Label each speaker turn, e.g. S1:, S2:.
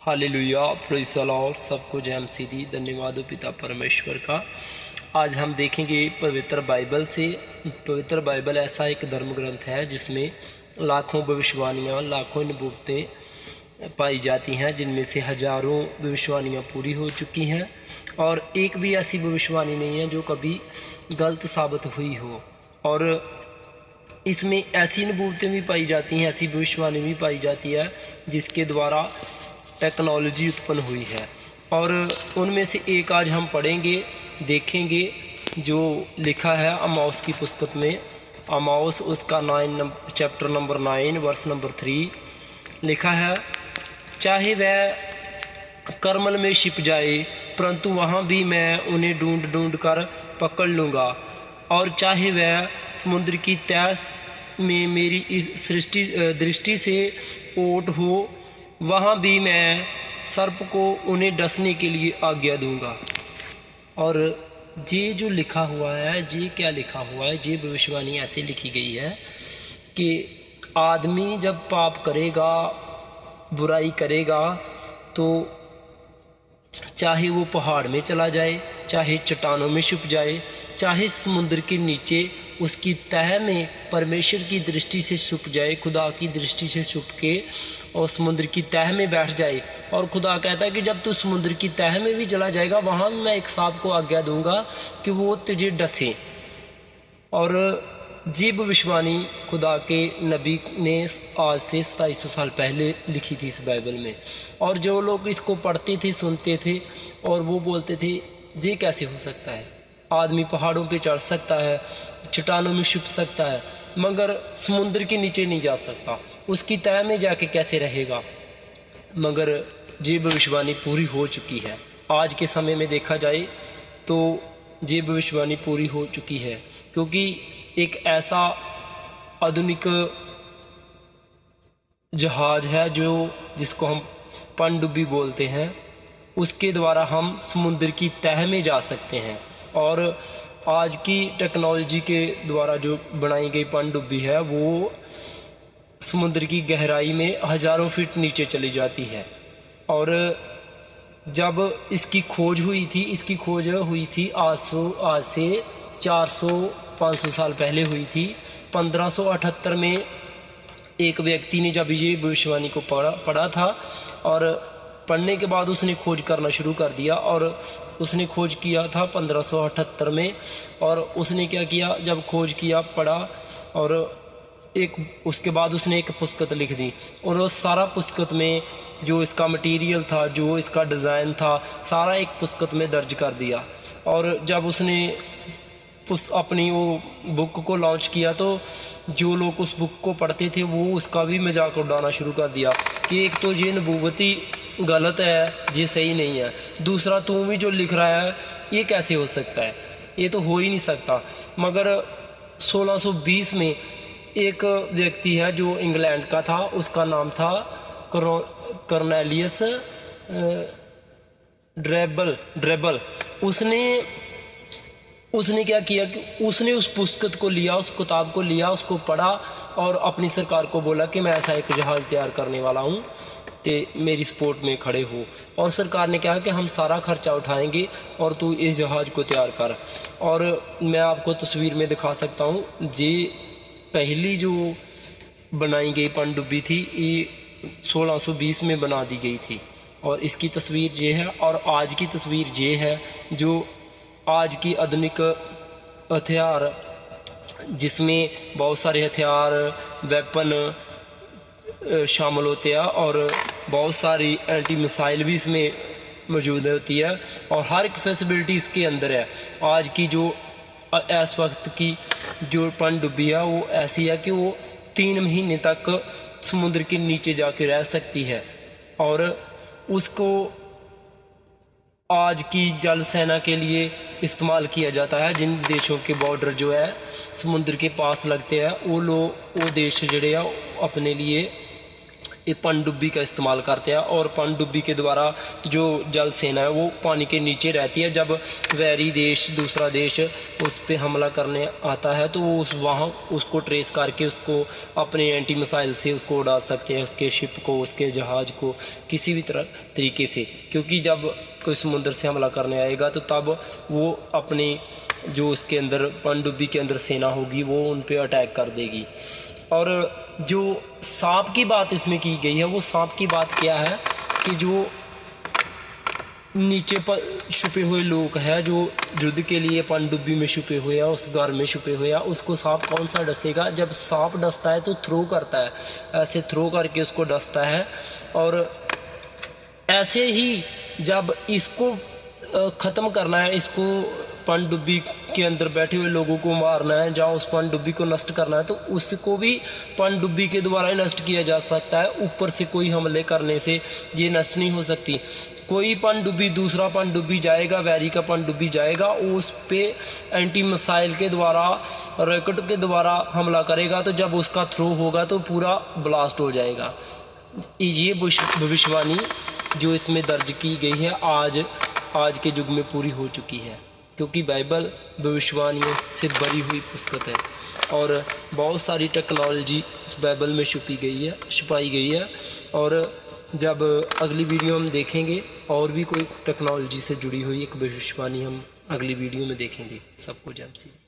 S1: Hallelujah, praise the Lord. सबको जय मसीह दी। धन्यवाद हो पिता परमेश्वर का। आज हम देखेंगे पवित्र बाइबल से। पवित्र बाइबल ऐसा एक धर्म ग्रंथ है जिसमें लाखों भविष्यवाणियाँ, लाखों नबूवतें पाई जाती हैं, जिनमें से हज़ारों भविष्यवाणियाँ पूरी हो चुकी हैं और एक भी ऐसी भविष्यवाणी नहीं है जो कभी गलत साबित हुई हो। और इसमें ऐसी नबूवतें भी पाई जाती हैं, ऐसी भविष्यवाणी भी पाई जाती है जिसके द्वारा टेक्नोलॉजी उत्पन्न हुई है। और उनमें से एक आज हम पढ़ेंगे, देखेंगे, जो लिखा है आमोस की पुस्तक में। आमोस उसका चैप्टर नंबर 9 वर्स नंबर 3 लिखा है, चाहे वह करमल में छिप जाए परंतु वहाँ भी मैं उन्हें ढूंढ ढूंढ कर पकड़ लूँगा, और चाहे वह समुद्र की तह में मेरी इस दृष्टि से ओट हो, वहाँ भी मैं सर्प को उन्हें डसने के लिए आज्ञा दूंगा। और ये जो लिखा हुआ है, ये क्या लिखा हुआ है, ये भविष्यवाणी ऐसे लिखी गई है कि आदमी जब पाप करेगा, बुराई करेगा, तो चाहे वो पहाड़ में चला जाए, चाहे चट्टानों में छुप जाए, चाहे समुद्र के नीचे उसकी तह में परमेश्वर की दृष्टि से छुप जाए, खुदा की दृष्टि से छुप के और समुद्र की तह में बैठ जाए। और खुदा कहता है कि जब तू समुद्र की तह में भी चला जाएगा, वहाँ भी मैं एक सांप को आज्ञा दूंगा कि वो तुझे डसे। और ये भविष्यवाणी खुदा के नबी ने आज से 2700 साल पहले लिखी थी इस बाइबल में। और जो लोग इसको पढ़ते थे, सुनते थे, और वो बोलते थे ये कैसे हो सकता है, आदमी पहाड़ों पे चढ़ सकता है, चट्टानों में छुप सकता है, मगर समुद्र के नीचे नहीं जा सकता, उसकी तह में जाके कैसे रहेगा। मगर ये भविष्यवाणी पूरी हो चुकी है। आज के समय में देखा जाए तो ये भविष्यवाणी पूरी हो चुकी है, क्योंकि एक ऐसा आधुनिक जहाज है जिसको हम पनडुब्बी बोलते हैं, उसके द्वारा हम समुद्र की तह में जा सकते हैं। और आज की टेक्नोलॉजी के द्वारा जो बनाई गई पनडुब्बी है, वो समुद्र की गहराई में हज़ारों फीट नीचे चली जाती है। और जब इसकी खोज हुई थी आज से 400-500 साल पहले हुई थी। 1578 में एक व्यक्ति ने जब ये भविष्यवाणी को पढ़ा था, और पढ़ने के बाद उसने खोज करना शुरू कर दिया। और उसने खोज किया था 1578 में, और उसने क्या किया, जब खोज किया, पढ़ा, और उसके बाद उसने एक पुस्तक लिख दी। और उस सारा पुस्तक में जो इसका मटेरियल था, जो इसका डिज़ाइन था, सारा एक पुस्तक में दर्ज कर दिया। और जब उसने अपनी वो बुक को लॉन्च किया, तो जो लोग उस बुक को पढ़ते थे वो उसका भी मजाक उड़ाना शुरू कर दिया कि एक तो ये नबूवती गलत है, ये सही नहीं है, दूसरा तू भी जो लिख रहा है ये कैसे हो सकता है, ये तो हो ही नहीं सकता। मगर 1620 में एक व्यक्ति है जो इंग्लैंड का था, उसका नाम था कॉर्नेलियस ड्रेबल। उसने क्या किया कि उसने उस पुस्तक को लिया, उस किताब को लिया, उसको पढ़ा, और अपनी सरकार को बोला कि मैं ऐसा एक जहाज़ तैयार करने वाला हूँ, तो मेरी सपोर्ट में खड़े हो। और सरकार ने कहा कि हम सारा खर्चा उठाएंगे और तू इस जहाज़ को तैयार कर। और मैं आपको तस्वीर में दिखा सकता हूँ, ये पहली जो बनाई गई पनडुब्बी थी, ये 1620 में बना दी गई थी। और इसकी तस्वीर ये है, और आज की तस्वीर ये है, जो आज की आधुनिक हथियार, जिसमें बहुत सारे हथियार, वेपन शामिल होते हैं, और बहुत सारी एंटी मिसाइल भी इसमें मौजूद होती है, और हर एक फैसिलिटी इसके अंदर है। आज की जो इस वक्त की जो पनडुब्बी है वो ऐसी है कि वो 3 महीने तक समुद्र के नीचे जाके रह सकती है। और उसको आज की जल सेना के लिए इस्तेमाल किया जाता है। जिन देशों के बॉर्डर जो है समुद्र के पास लगते हैं, वो देश जड़े हैं अपने लिए ये पनडुब्बी का इस्तेमाल करते हैं और पनडुब्बी के द्वारा जो जल सेना है वो पानी के नीचे रहती है। जब वैरी देश, दूसरा देश उस पर हमला करने आता है तो वो वहाँ उसको ट्रेस करके उसको अपने एंटी मिसाइल से उसको उड़ा सकते हैं, उसके शिप को, उसके जहाज़ को, किसी भी तरीके से। क्योंकि जब कोई समुद्र से हमला करने आएगा तो तब वो अपने जो उसके अंदर पनडुब्बी के अंदर सेना होगी वो उन पर अटैक कर देगी। और जो सांप की बात इसमें की गई है, वो सांप की बात क्या है कि जो नीचे पर छुपे हुए लोग हैं, जो युद्ध के लिए पनडुब्बी में छुपे हुए हैं, उस घर में छुपे हुए हैं, उसको सांप कौन सा डसेगा? जब सांप डसता है तो थ्रो करता है, ऐसे थ्रो करके उसको डसता है। और ऐसे ही जब इसको ख़त्म करना है, इसको पनडुब्बी के अंदर बैठे हुए लोगों को मारना है, जहाँ उस पनडुब्बी को नष्ट करना है, तो उसको भी पनडुब्बी के द्वारा ही नष्ट किया जा सकता है। ऊपर से कोई हमले करने से ये नष्ट नहीं हो सकती। कोई पनडुब्बी, दूसरा पनडुब्बी जाएगा, वैरी का पनडुब्बी जाएगा, उस पर एंटी मिसाइल के द्वारा, रॉकेट के द्वारा हमला करेगा, तो जब उसका थ्रो होगा तो पूरा ब्लास्ट हो जाएगा। ये भविष्यवाणी जो इसमें दर्ज की गई है आज के युग में पूरी हो चुकी है, क्योंकि बाइबल भविष्यवाणियों से भरी हुई पुस्तक है और बहुत सारी टेक्नोलॉजी इस बाइबल में छुपाई गई है। और जब अगली वीडियो हम देखेंगे और भी कोई टेक्नोलॉजी से जुड़ी हुई एक भविष्यवाणी हम अगली वीडियो में देखेंगे। सबको जय मसीह।